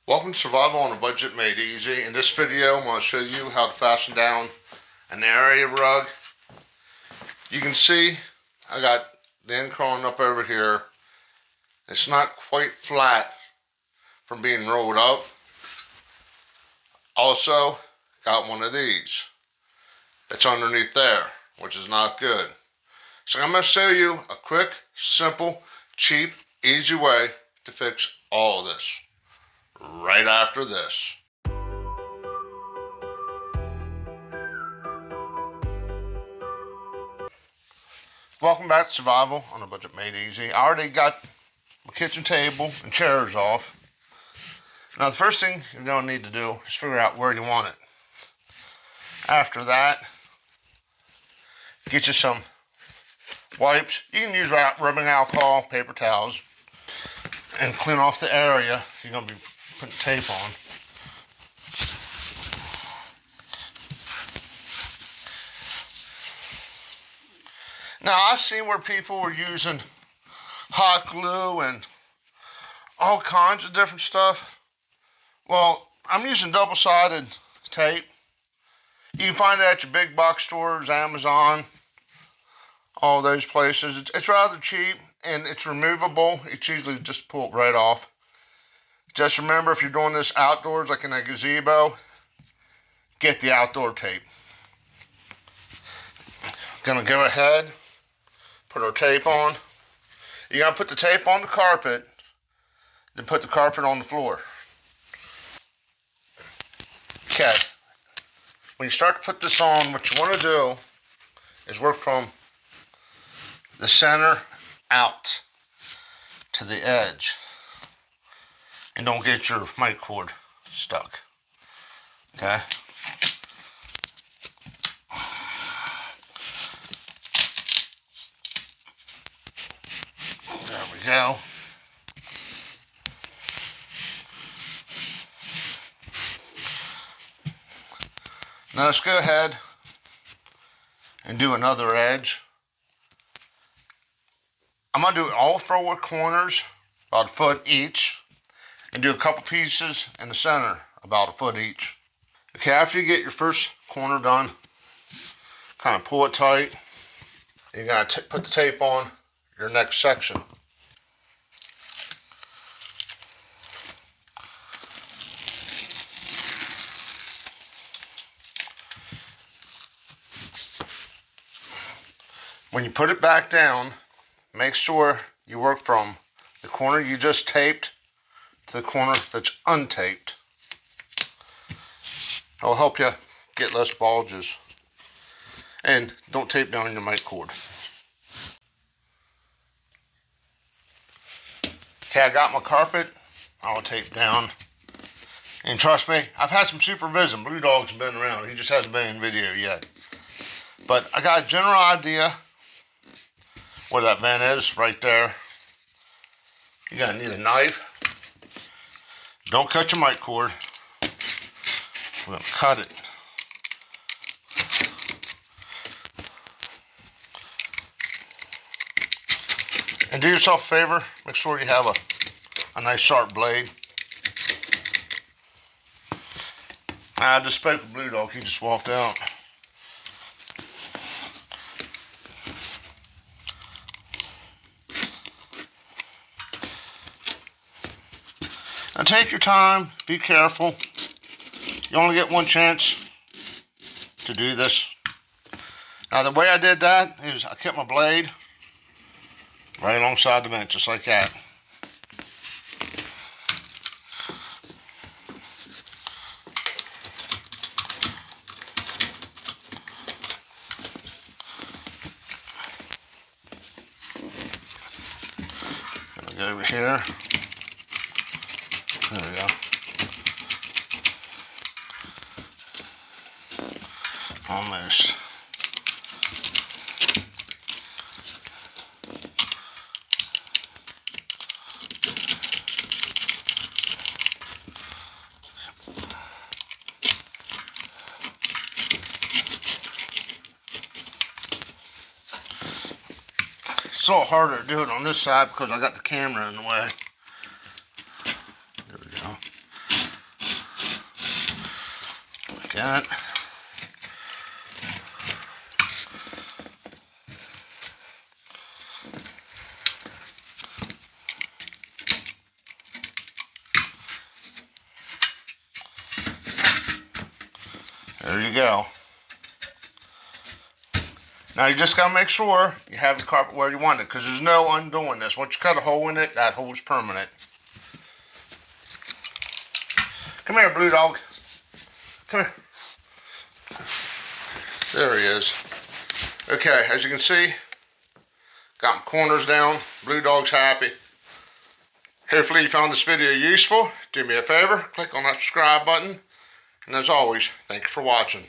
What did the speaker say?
Welcome to Survival on a Budget Made Easy. In this video, I'm going to show you how to fasten down an area rug. You can see I got the end crawling up over here. It's not quite flat from being rolled up. Also, got one of these that's underneath there, which is not good. So I'm going to show you a quick, simple, cheap, easy way to fix all of this right after this. Welcome back to Survival on a Budget Made Easy. I already got my kitchen table and chairs off. Now the first thing you're going to need to do is figure out where you want it. After that, get you some wipes. You can use rubbing alcohol, paper towels, and clean off the area you're going to be putting tape on. Now I've seen where people were using hot glue and all kinds of different stuff. Well, I'm using double-sided tape. You can find it at your big box stores, Amazon, all those places. It's rather cheap and it's removable. It's usually just pull it right off. Just remember, if you're doing this outdoors, like in a gazebo, get the outdoor tape. Gonna go ahead, put our tape on. You're gonna put the tape on the carpet, then put the carpet on the floor. Okay. When you start to put this on, what you want to do is work from the center out to the edge. And don't get your mic cord stuck. Okay? There we go. Now let's go ahead and do another edge. I'm going to do all 4 corners, about a foot each, and do a couple pieces in the center, about a foot each. Okay, after you get your first corner done, kind of pull it tight. You got to put the tape on your next section. When you put it back down, make sure you work from the corner you just taped to the corner that's untaped. It'll help you get less bulges. And don't tape down your mic cord. Okay, I got my carpet. I'll tape down. And trust me, I've had some supervision. Blue Dog's been around. He just hasn't been in video yet. But I got a general idea where that vent is, right there. You're gonna need a knife. Don't cut your mic cord. We're gonna cut it. And do yourself a favor, make sure you have a nice sharp blade. I just spoke with Blue Dog, he just walked out. Now take your time, be careful. You only get one chance to do this. Now the way I did that is I kept my blade right alongside the vent, just like that. Gonna go over here. There we go. Almost. It's a little harder to do it on this side because I got the camera in the way. There we go. that. There you go. Now you just gotta make sure you have the carpet where you want it, because there's no undoing this. Once you cut a hole in it, that hole's permanent. Come here, Blue Dog. Come here. There he is. Okay, as you can see, got my corners down. Blue Dog's happy. Hopefully you found this video useful. Do me a favor, click on that subscribe button. And as always, thank you for watching.